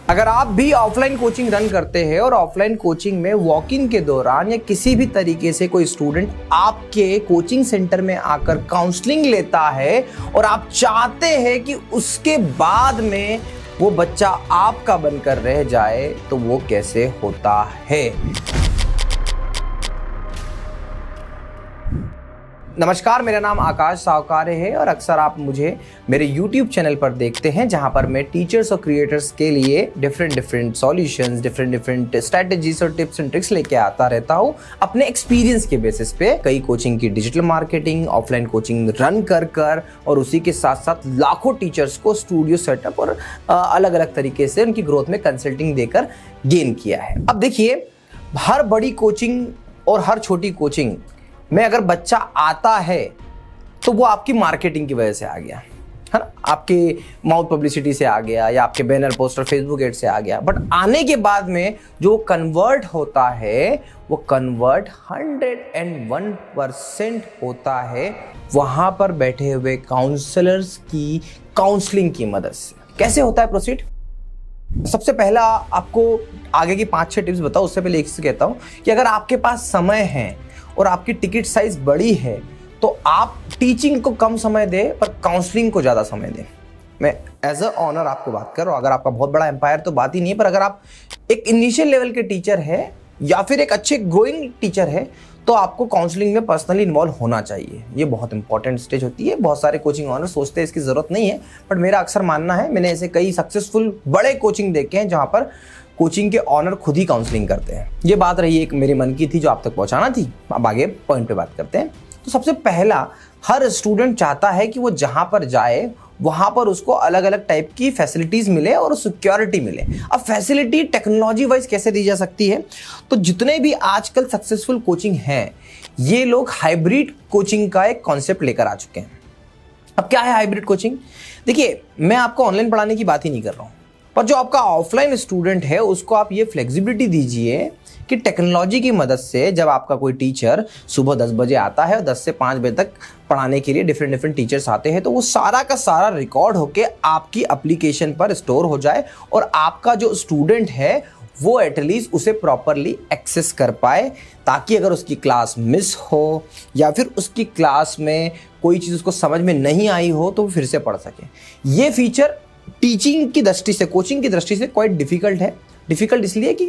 अगर आप भी ऑफलाइन कोचिंग रन करते हैं और ऑफलाइन कोचिंग में वॉक इन के दौरान या किसी भी तरीके से कोई स्टूडेंट आपके कोचिंग सेंटर में आकर काउंसलिंग लेता है और आप चाहते हैं कि उसके बाद में वो बच्चा आपका बनकर रह जाए, तो वो कैसे होता है? नमस्कार, मेरा नाम आकाश सावकारे है और अक्सर आप मुझे मेरे YouTube चैनल पर देखते हैं, जहां पर मैं टीचर्स और क्रिएटर्स के लिए डिफरेंट सॉल्यूशंस, डिफरेंट स्ट्रैटेजीज और टिप्स एंड ट्रिक्स लेके आता रहता हूं अपने एक्सपीरियंस के बेसिस पे। कई कोचिंग की digital marketing, offline coaching run कर और उसी के साथ साथ लाखों टीचर्स को स्टूडियो सेटअप और अलग अलग तरीके से उनकी ग्रोथ में कंसल्टिंग देकर गेन किया है। अब देखिए, हर बड़ी कोचिंग और हर छोटी कोचिंग में अगर बच्चा आता है तो वो आपकी मार्केटिंग की वजह से आ गया है ना, आपके माउथ पब्लिसिटी से आ गया या आपके बैनर पोस्टर फेसबुक एड से आ गया। बट आने के बाद में जो कन्वर्ट होता है वो कन्वर्ट 101% होता है वहां पर बैठे हुए काउंसलर्स की काउंसलिंग की मदद से। कैसे होता है प्रोसीड? सबसे पहला आपको आगे की 5-6 टिप्स बताओ, उससे पहले एक चीज कहता हूं कि अगर आपके पास समय है और आपकी टिकट साइज बड़ी है तो आप टीचिंग को कम समय दें पर काउंसलिंग को ज़्यादा समय दें। मैं एज अ ऑनर आपको बात कर रहा हूँ। अगर आपका बहुत बड़ा एम्पायर तो बात ही नहीं है, पर अगर आप एक इनिशियल लेवल के टीचर है या फिर एक अच्छे ग्रोइंग टीचर है तो आपको काउंसलिंग में पर्सनली इन्वॉल्व होना चाहिए। ये बहुत इंपॉर्टेंट स्टेज होती है। बहुत सारे कोचिंग ऑनर सोचते हैं इसकी ज़रूरत नहीं है, बट मेरा अक्सर मानना है, मैंने ऐसे कई सक्सेसफुल बड़े कोचिंग देखे हैं जहाँ पर कोचिंग के ऑनर खुद ही काउंसलिंग करते हैं। ये बात रही एक मेरे मन की थी जो आप तक पहुंचाना थी। अब आगे पॉइंट पे बात करते हैं। तो सबसे पहला, हर स्टूडेंट चाहता है कि वो जहां पर जाए वहां पर उसको अलग अलग टाइप की फैसिलिटीज मिले और सिक्योरिटी मिले। अब फैसिलिटी टेक्नोलॉजी वाइज कैसे दी जा सकती है? तो जितने भी आजकल सक्सेसफुल कोचिंग हैं ये लोग हाइब्रिड कोचिंग का एक कॉन्सेप्ट लेकर आ चुके हैं। अब क्या है हाइब्रिड कोचिंग? देखिए, मैं आपको ऑनलाइन पढ़ाने की बात ही नहीं कर रहा हूं, पर जो आपका ऑफलाइन स्टूडेंट है उसको आप ये फ्लेक्सिबिलिटी दीजिए कि टेक्नोलॉजी की मदद से जब आपका कोई टीचर सुबह 10 बजे आता है और 10 से 5 बजे तक पढ़ाने के लिए डिफरेंट टीचर्स आते हैं, तो वो सारा का सारा रिकॉर्ड होके आपकी एप्लीकेशन पर स्टोर हो जाए और आपका जो स्टूडेंट है वो एटलीस्ट उसे प्रॉपरली एक्सेस कर पाए, ताकि अगर उसकी क्लास मिस हो या फिर उसकी क्लास में कोई चीज़ उसको समझ में नहीं आई हो तो वो फिर से पढ़ सके। ये फीचर टीचिंग की दृष्टि से, कोचिंग की दृष्टि से क्वाइट डिफिकल्ट है। डिफिकल्ट इसलिए कि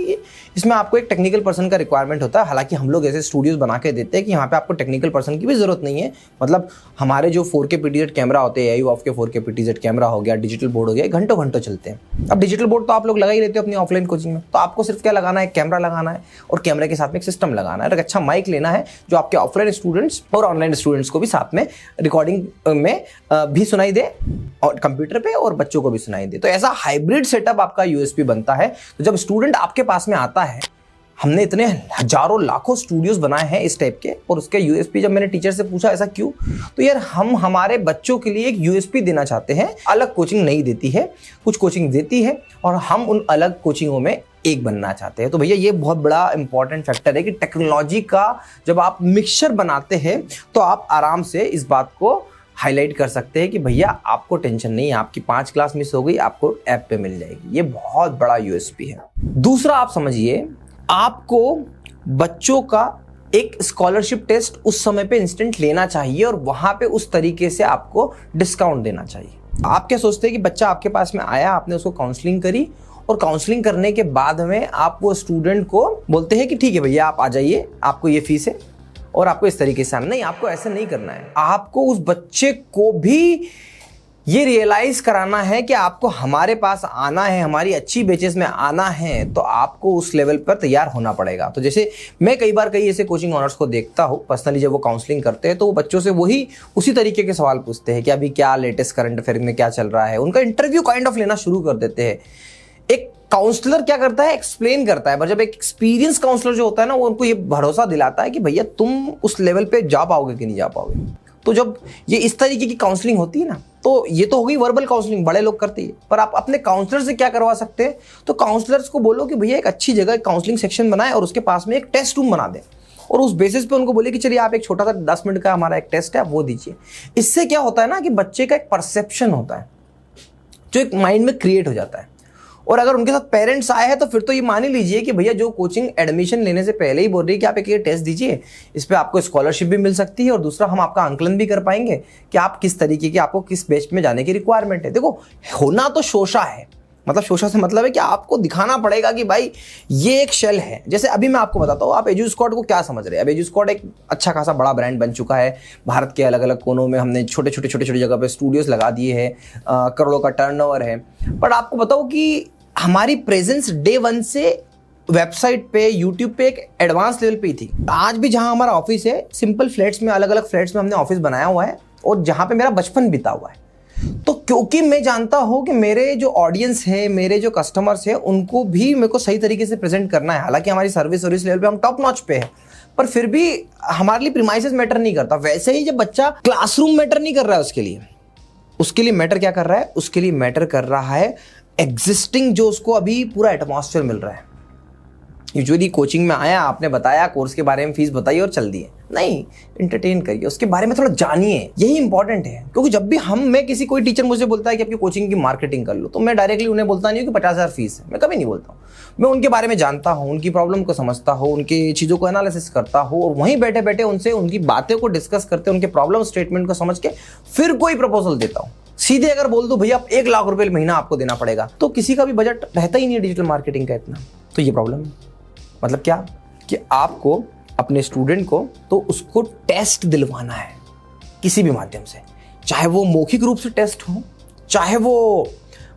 इसमें आपको एक टेक्निकल पर्सन का रिक्वायरमेंट होता है। हालांकि हम लोग ऐसे स्टूडियोज बना के देते हैं कि यहाँ पे आपको टेक्निकल पर्सन की भी जरूरत नहीं है। मतलब हमारे जो 4K PTZ कैमरा होते हैं, AU ऑफ के 4K PTZ कैमरा हो गया, डिजिटल बोर्ड हो गया, घंटों चलते हैं। अब डिजिटल बोर्ड तो आप लोग लगा ही लेते हो अपनी ऑफलाइन कोचिंग में, तो आपको सिर्फ क्या लगाना है? कैमरा लगाना है और कैमरे के साथ में एक सिस्टम लगाना है, एक अच्छा माइक लेना है जो आपके ऑफलाइन स्टूडेंट्स और ऑनलाइन स्टूडेंट्स को भी साथ में रिकॉर्डिंग में भी सुनाई दे और कंप्यूटर पे और बच्चों को भी सुनाई दे। तो ऐसा हाइब्रिड सेटअप आपका यूएसपी बनता है। तो जब स्टूडेंट आपके पास में आता है, हमने इतने हजारों लाखों स्टूडियोज बनाए हैं इस टाइप के, और उसके यूएसपी जब मैंने टीचर से पूछा ऐसा क्यों, तो यार हम हमारे बच्चों के लिए एक यूएसपी देना चाहते हैं। अलग कोचिंग नहीं देती है, कुछ कोचिंग देती है और हम उन अलग कोचिंगों में एक बनना चाहते हैं। तो भैया ये बहुत बड़ा इंपॉर्टेंट फैक्टर है कि टेक्नोलॉजी का जब आप मिक्सचर बनाते हैं तो आप आराम से इस बात को हाईलाइट कर सकते हैं कि भैया आपको टेंशन नहीं है, आपकी 5 क्लास मिस हो गई, आपको ऐप पे मिल जाएगी। ये बहुत बड़ा यूएसपी है। दूसरा, आप समझिए, आपको बच्चों का एक स्कॉलरशिप टेस्ट उस समय पे इंस्टेंट लेना चाहिए और वहां पे उस तरीके से आपको डिस्काउंट देना चाहिए। आप क्या सोचते हैं कि बच्चा आपके पास में आया, आपने उसको काउंसलिंग करी और काउंसलिंग करने के बाद में आप वो स्टूडेंट को बोलते हैं कि ठीक है भैया आप आ जाइए, आपको ये फीस है और आपको इस तरीके से आना। नहीं, आपको ऐसे नहीं करना है। आपको उस बच्चे को भी ये रियलाइज कराना है कि आपको हमारे पास आना है, हमारी अच्छी बेचेस में आना है, तो आपको उस लेवल पर तैयार होना पड़ेगा। तो जैसे मैं कई बार कई ऐसे कोचिंग ऑनर्स को देखता हूँ पर्सनली, जब वो काउंसलिंग करते हैं तो वो बच्चों से उसी तरीके के सवाल पूछते हैं कि अभी क्या लेटेस्ट करंट अफेयर में क्या चल रहा है। उनका इंटरव्यू काइंड ऑफ लेना शुरू कर देते हैं। एक काउंसलर क्या करता है? एक्सप्लेन करता है, पर जब एक एक्सपीरियंस काउंसलर जो होता है ना, वो उनको ये भरोसा दिलाता है कि भैया तुम उस लेवल पे जा पाओगे कि नहीं जा पाओगे। तो जब ये इस तरीके की काउंसलिंग होती है ना, तो ये तो हो गई वर्बल काउंसलिंग, बड़े लोग करते हैं। पर आप अपने काउंसलर से क्या करवा सकते हैं? तो काउंसलर्स को बोलो कि भैया एक अच्छी जगह काउंसलिंग सेक्शन बनाए और उसके पास में एक टेस्ट रूम बना दें और उस बेसिस पे उनको बोले कि चलिए आप एक छोटा सा 10 मिनट का हमारा एक टेस्ट है, आप वो दीजिए। इससे क्या होता है ना कि बच्चे का एक परसेप्शन होता है जो एक माइंड में क्रिएट हो जाता है और अगर उनके साथ पेरेंट्स आए हैं तो फिर तो ये मान ही लीजिए कि भैया जो कोचिंग एडमिशन लेने से पहले ही बोल रही है कि आप एक ये टेस्ट दीजिए, इस पे आपको स्कॉलरशिप भी मिल सकती है और दूसरा हम आपका आंकलन भी कर पाएंगे कि आप किस तरीके की, आपको किस बैच में जाने की रिक्वायरमेंट है। देखो, होना तो शोषा है, मतलब शोषा से मतलब है कि आपको दिखाना पड़ेगा कि भाई ये एक शेल है। जैसे अभी मैं आपको बताता हूँ, आप एजू स्क्वाड को क्या समझ रहे हैं। अब एजू स्क्वाड एक अच्छा खासा बड़ा ब्रांड बन चुका है। भारत के अलग अलग कोनों में हमने छोटे छोटे जगह पे स्टूडियोज लगा दिए हैं, करोड़ों का टर्नओवर है। बट आपको बताओ कि हमारी प्रेजेंस डे 1 से वेबसाइट पे, यूट्यूब पे एक एडवांस लेवल पे ही थी। आज भी जहां हमारा ऑफिस है, सिंपल फ्लैट्स में, अलग अलग फ्लैट्स में हमने ऑफिस बनाया हुआ है और जहां पे मेरा बचपन बीता हुआ है। तो क्योंकि मैं जानता हूं कि मेरे जो ऑडियंस है, मेरे जो कस्टमर्स हैं, उनको भी मेरे को सही तरीके से प्रेजेंट करना है। हालांकि हमारी सर्विस लेवल पे हम टॉप नॉच पे है, पर फिर भी हमारे लिए प्रीमाइसेस मैटर नहीं करता। वैसे ही जब बच्चा क्लासरूम मैटर नहीं कर रहा है, उसके लिए मैटर क्या कर रहा है? उसके लिए मैटर कर रहा है एग्जिस्टिंग जो उसको अभी पूरा एटमॉस्फेयर मिल रहा है। यूजुअली कोचिंग में आया, आपने बताया कोर्स के बारे में, फीस बताई और चल दिए, नहीं, एंटरटेन करिए, उसके बारे में थोड़ा जानिए, यही इंपॉर्टेंट है। क्योंकि जब भी कोई टीचर मुझे बोलता है कि आपकी कोचिंग की मार्केटिंग कर लो, तो मैं डायरेक्टली उन्हें बोलता नहीं हूँ कि 50,000 फीस है, मैं कभी नहीं बोलता हूँ। मैं उनके बारे में जानता हूँ, उनकी प्रॉब्लम को समझता हूँ, उनकी चीज़ों को एनालिसिस करता हूँ और वहीं बैठे बैठे उनसे उनकी बातें को डिस्कस करते, उनके प्रॉब्लम स्टेटमेंट को समझ के फिर कोई प्रपोजल देता हूँ। सीधे अगर बोल दो भैया आप 1 लाख रुपए महीना आपको देना पड़ेगा, तो किसी का भी बजट रहता ही नहीं है डिजिटल मार्केटिंग का इतना। तो ये प्रॉब्लम है। मतलब क्या कि आपको अपने स्टूडेंट को तो उसको टेस्ट दिलवाना है किसी भी माध्यम से, चाहे वो मौखिक रूप से टेस्ट हो, चाहे वो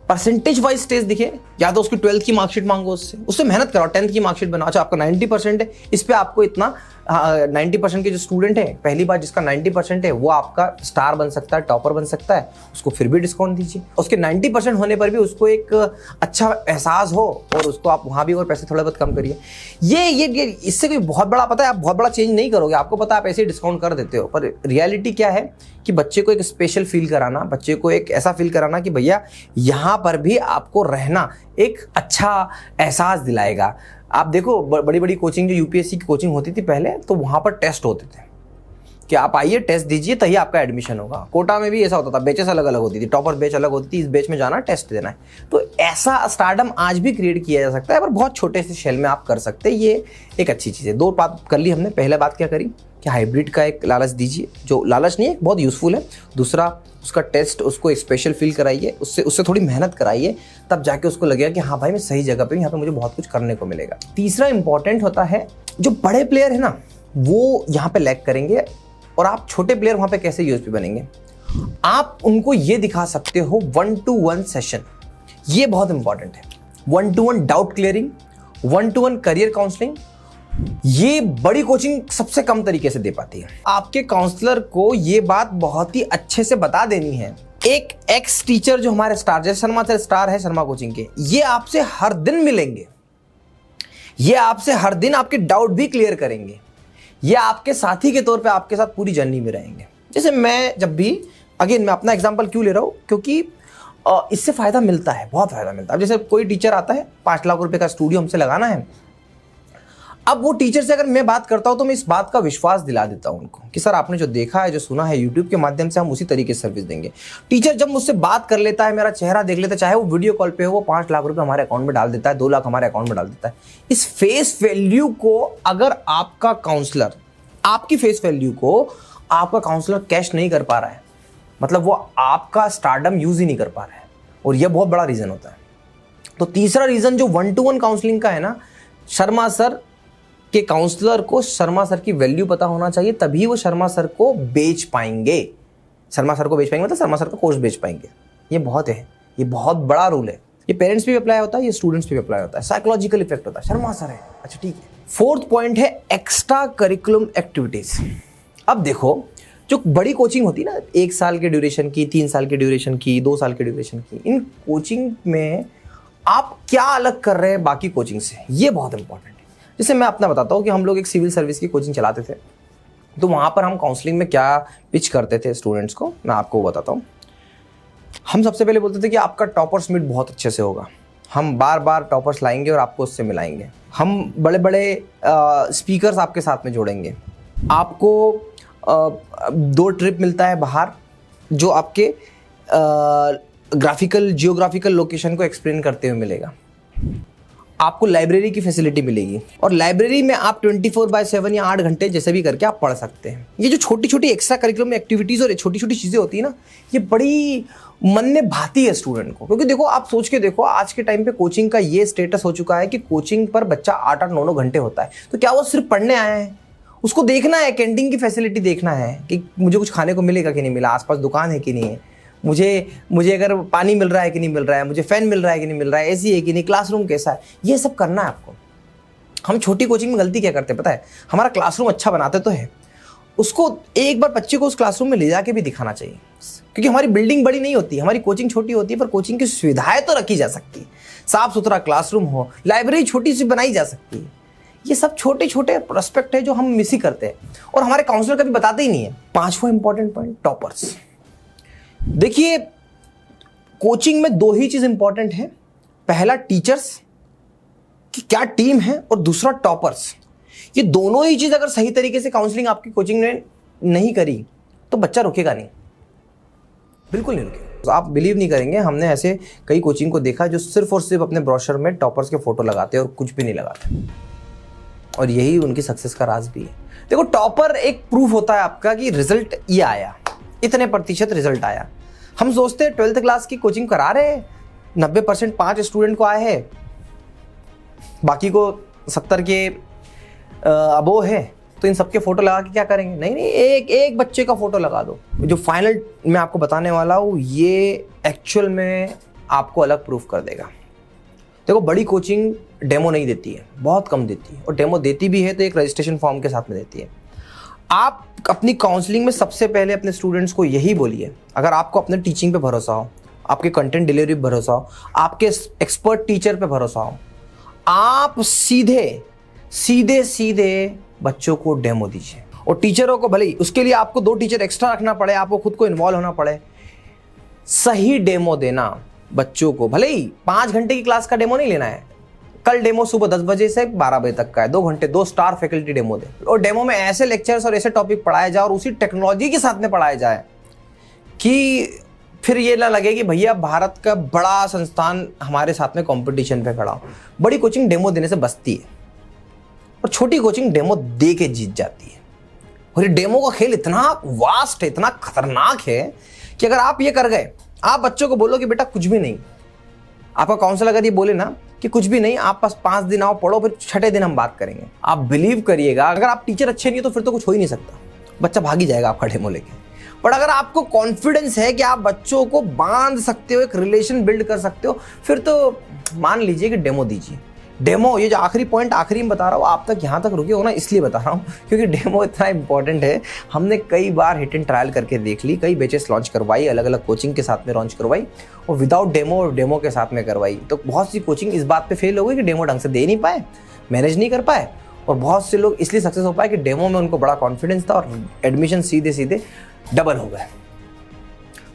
परसेंटेज वाइज टेस्ट दिखे, या तो उसकी 12th की मार्कशीट मांगो, उससे मेहनत कराओ, 10th की मार्कशीट बनाओ। अच्छा, आपका 90% है, इस पे आपको इतना 90% के जो स्टूडेंट है, पहली बार जिसका 90% है वो आपका स्टार बन सकता है, टॉपर बन सकता है, उसको फिर भी डिस्काउंट दीजिए। उसके 90% होने पर भी उसको एक अच्छा एहसास हो और उसको आप वहाँ भी और पैसे थोड़े बहुत कम करिए। ये इससे कोई बहुत बड़ा, पता है, आप बहुत बड़ा चेंज नहीं करोगे, आपको पता है आप ऐसे ही डिस्काउंट कर देते हो, पर रियलिटी क्या है कि बच्चे को एक स्पेशल फील कराना, बच्चे को एक ऐसा फील कराना कि भैया यहाँ पर भी आपको रहना एक अच्छा एहसास दिलाएगा। आप देखो, बड़ी बड़ी कोचिंग जो यूपीएससी की कोचिंग होती थी पहले, तो वहाँ पर टेस्ट होते थे कि आप आइए टेस्ट दीजिए तभी आपका एडमिशन होगा। कोटा में भी ऐसा होता था, बैचेस अलग अलग होती थी, टॉपर बैच अलग होती थी, इस बैच में जाना, टेस्ट देना है। तो ऐसा स्टारडम आज भी क्रिएट किया जा सकता है, पर बहुत छोटे से शेल में आप कर सकते हैं। ये एक अच्छी चीज़ है। 2 बात कर ली हमने। पहले बात क्या करी कि हाइब्रिड का एक लालच दीजिए, जो लालच नहीं है, बहुत यूजफुल है। दूसरा, उसका टेस्ट, उसको एक स्पेशल फील कराइए, उससे थोड़ी मेहनत कराइए, तब जाके उसको लगेगा कि हाँ भाई मैं सही जगह पे हूँ, यहाँ पे मुझे बहुत कुछ करने को मिलेगा। तीसरा इंपॉर्टेंट होता है, जो बड़े प्लेयर है ना वो यहाँ पे लैग करेंगे और आप छोटे प्लेयर वहाँ पे कैसे यूएसपी बनेंगे। आप उनको ये दिखा सकते हो 1-to-1 सेशन, ये बहुत इंपॉर्टेंट है। 1-to-1 doubt clearing, 1-to-1 career counselling, ये बड़ी कोचिंग सबसे कम तरीके से दे पाती है। आपके काउंसलर को ये बात बहुत ही अच्छे से बता देनी है। एक एक्स टीचर जो हमारे स्टार, जैसे शर्मा सर स्टार है शर्मा कोचिंग के, ये आपसे हर दिन मिलेंगे, ये आपसे हर दिन आपके डाउट भी क्लियर करेंगे, ये आपके साथी के तौर पे आपके साथ पूरी जर्नी में रहेंगे। जैसे मैं जब भी, अगेन मैं अपना एग्जांपल क्यों ले रहा हूँ, क्योंकि इससे फायदा मिलता है, बहुत फायदा मिलता है। जैसे कोई टीचर आता है, 5 लाख रुपए का स्टूडियो हमसे लगाना है, अब वो टीचर से अगर मैं बात करता हूं तो मैं इस बात का विश्वास दिला देता हूं उनको कि सर आपने जो देखा है, जो सुना है यूट्यूब के माध्यम से, हम उसी तरीके से सर्विस देंगे। टीचर जब मुझसे बात कर लेता है, मेरा चेहरा देख लेता है, चाहे वो वीडियो कॉल पे हो, वो 5 लाख रुपए हमारे अकाउंट में डाल देता है, 2 लाख हमारे अकाउंट में डाल देता है। इस फेस वैल्यू को अगर आपका काउंसलर, आपकी फेस वैल्यू को आपका काउंसलर कैश नहीं कर पा रहा है, मतलब वो आपका स्टारडम यूज ही नहीं कर पा रहा है, और यह बहुत बड़ा रीजन होता है। तो तीसरा रीजन जो 1-to-1 काउंसलिंग का है ना, शर्मा सर के काउंसलर को शर्मा सर की वैल्यू पता होना चाहिए, तभी वो शर्मा सर को बेच पाएंगे। शर्मा सर को बेच पाएंगे मतलब शर्मा सर का कोर्स बेच पाएंगे। ये बहुत है, ये बहुत बड़ा रूल है। ये पेरेंट्स पे भी अप्लाई होता है, ये स्टूडेंट्स पे भी अप्लाई होता है। साइकोलॉजिकल इफेक्ट होता है, शर्मा सर है, अच्छा ठीक है। 4th पॉइंट है एक्स्ट्रा करिकुलम एक्टिविटीज। अब देखो, जो बड़ी कोचिंग होती है ना, 1 साल के ड्यूरेशन की, 3 साल के ड्यूरेशन की, 2 साल के ड्यूरेशन की, इन कोचिंग में आप क्या अलग कर रहे हैं बाकी कोचिंग से, ये बहुत इंपॉर्टेंट है। जैसे मैं अपना बताता हूँ कि हम लोग एक सिविल सर्विस की कोचिंग चलाते थे, तो वहाँ पर हम काउंसलिंग में क्या पिच करते थे स्टूडेंट्स को, मैं आपको बताता हूँ। हम सबसे पहले बोलते थे कि आपका टॉपर्स मीट बहुत अच्छे से होगा, हम बार बार टॉपर्स लाएंगे और आपको उससे मिलाएंगे, हम बड़े बड़े स्पीकर्स आपके साथ में जोड़ेंगे, आपको 2 ट्रिप मिलता है बाहर जो आपके जियोग्राफिकल लोकेशन को एक्सप्लेन करते हुए मिलेगा। आपको लाइब्रेरी की फैसिलिटी मिलेगी और लाइब्रेरी में आप 24/7 या 8 घंटे जैसे भी करके आप पढ़ सकते हैं। ये जो छोटी छोटी एक्स्ट्रा करिकुलम एक्टिविटीज़ और छोटी छोटी चीज़ें होती है ना, ये बड़ी मन में भाती है स्टूडेंट को। क्योंकि देखो, आप सोच के देखो, आज के टाइम पे कोचिंग का ये स्टेटस हो चुका है कि कोचिंग पर बच्चा 8-8, 9-9 घंटे होता है। तो क्या वो सिर्फ पढ़ने आया है? उसको देखना है, कैंटीन की फैसिलिटी देखना है कि मुझे कुछ खाने को मिलेगा कि नहीं मिला, आसपास दुकान है कि नहीं है, मुझे अगर पानी मिल रहा है कि नहीं मिल रहा है, मुझे फैन मिल रहा है कि नहीं मिल रहा है, एसी है कि नहीं, क्लासरूम कैसा है, ये सब करना है आपको। हम छोटी कोचिंग में गलती क्या करते हैं पता है? हमारा क्लासरूम अच्छा बनाते तो है, उसको एक बार बच्चे को उस क्लासरूम में ले जाके भी दिखाना चाहिए। क्योंकि हमारी बिल्डिंग बड़ी नहीं होती, हमारी कोचिंग छोटी होती है, पर कोचिंग की सुविधाएं तो रखी जा सकती है। साफ सुथरा क्लासरूम हो, लाइब्रेरी छोटी सी बनाई जा सकती है। ये सब छोटे छोटे प्रोस्पेक्ट है जो हम मिस ही करते हैं और हमारे काउंसलर कभी बताते ही नहीं है। 5वां इंपॉर्टेंट पॉइंट, टॉपर्स। देखिए, कोचिंग में 2 ही चीज इंपॉर्टेंट है। पहला टीचर्स की क्या टीम है और दूसरा टॉपर्स। ये दोनों ही चीज अगर सही तरीके से काउंसलिंग आपकी कोचिंग ने नहीं करी तो बच्चा रुकेगा नहीं, बिल्कुल नहीं रुकेगा। तो आप बिलीव नहीं करेंगे, हमने ऐसे कई कोचिंग को देखा जो सिर्फ और सिर्फ अपने ब्रोशर में टॉपर्स के फोटो लगाते और कुछ भी नहीं लगाते, और यही उनकी सक्सेस का राज भी है। देखो, टॉपर एक प्रूफ होता है आपका कि रिजल्ट ये आया, इतने प्रतिशत रिजल्ट आया। हम सोचते हैं 12th क्लास की कोचिंग करा रहे हैं, 90% 5 स्टूडेंट को आए हैं, बाकी को 70 के अबो है, तो इन सबके फोटो लगा के क्या करेंगे? नहीं, एक बच्चे का फोटो लगा दो। जो फाइनल मैं आपको बताने वाला हूँ ये एक्चुअल में आपको अलग प्रूफ कर देगा। देखो, बड़ी कोचिंग डेमो नहीं देती है, बहुत कम देती है, और डेमो देती भी है तो एक रजिस्ट्रेशन फॉर्म के साथ में देती है। आप अपनी काउंसलिंग में सबसे पहले अपने स्टूडेंट्स को यही बोलिए, अगर आपको अपने टीचिंग पे भरोसा हो, आपके कंटेंट डिलीवरी पे भरोसा हो, आपके एक्सपर्ट टीचर पे भरोसा हो, आप सीधे बच्चों को डेमो दीजिए। और टीचरों को भले ही उसके लिए आपको 2 टीचर एक्स्ट्रा रखना पड़े, आपको खुद को इन्वॉल्व होना पड़े, सही डेमो देना बच्चों को। भले ही 5 घंटे की क्लास का डेमो नहीं लेना है, कल डेमो सुबह 10 बजे से 12 बजे तक का है, 2 घंटे 2 स्टार फैकल्टी डेमो दे, और डेमो में ऐसे लेक्चर्स और ऐसे टॉपिक पढ़ाए जाए और उसी टेक्नोलॉजी के साथ में पढ़ाया जाए कि फिर ये ना लगे कि भैया भारत का बड़ा संस्थान हमारे साथ में कंपटीशन पे खड़ा हो। बड़ी कोचिंग डेमो देने से बचती है और छोटी कोचिंग डेमो दे के जीत जाती है। और ये डेमो का खेल इतना वास्ट है, इतना खतरनाक है कि अगर आप ये कर गए, आप बच्चों को बोलो कि बेटा कुछ भी नहीं, आपका काउंसलर अगर ये बोले ना कि कुछ भी नहीं, आप पास 5 दिन आओ पढ़ो, फिर 6ठे दिन हम बात करेंगे, आप बिलीव करिएगा, अगर आप टीचर अच्छे नहीं हो तो फिर तो कुछ हो ही नहीं सकता, बच्चा भाग ही जाएगा आपका डेमो लेके। पर अगर आपको कॉन्फिडेंस है कि आप बच्चों को बांध सकते हो, एक रिलेशन बिल्ड कर सकते हो, फिर तो मान लीजिए कि डेमो दीजिए। डेमो, ये जो आखिरी पॉइंट आखिरी में बता रहा हूँ, आप तक यहाँ तक रुके हो ना इसलिए बता रहा हूँ क्योंकि डेमो इतना इंपॉर्टेंट है। हमने कई बार हिट एंड ट्रायल करके देख ली, कई बैचेस लॉन्च करवाई, अलग अलग कोचिंग के साथ में लॉन्च करवाई, और विदाउट डेमो और डेमो के साथ में करवाई। तो बहुत सी कोचिंग इस बात पे फेल हो गई कि डेमो ढंग से दे नहीं पाए, मैनेज नहीं कर पाए, और बहुत से लोग इसलिए सक्सेस हो पाए कि डेमो में उनको बड़ा कॉन्फिडेंस था और एडमिशन सीधे सीधे डबल हो गए।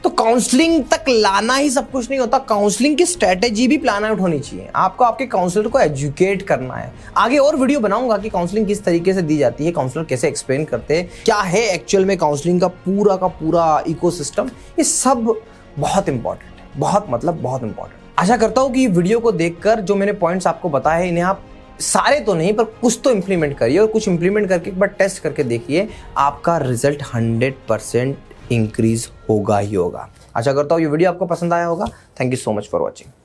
तो काउंसलिंग तक लाना ही सब कुछ नहीं होता, काउंसलिंग की स्ट्रेटेजी भी प्लान आउट होनी चाहिए। आपको आपके काउंसलर को एजुकेट करना है। आगे और वीडियो बनाऊंगा कि काउंसलिंग किस तरीके से दी जाती है, काउंसलर कैसे एक्सप्लेन करते हैं, क्या है एक्चुअल में काउंसलिंग का पूरा इकोसिस्टम। ये सब बहुत इंपॉर्टेंट है, बहुत इंपॉर्टेंट। आशा करता हूँ कि वीडियो को देखकर जो मैंने पॉइंट्स आपको बताए हैं, इन्हें आप सारे तो नहीं पर कुछ तो इंप्लीमेंट करिए, और कुछ इंप्लीमेंट करके एक बार टेस्ट करके देखिए, आपका रिजल्ट 100% इंक्रीज होगा ही होगा। आशा करता हूँ ये वीडियो आपको पसंद आया होगा। Thank you so much for watching.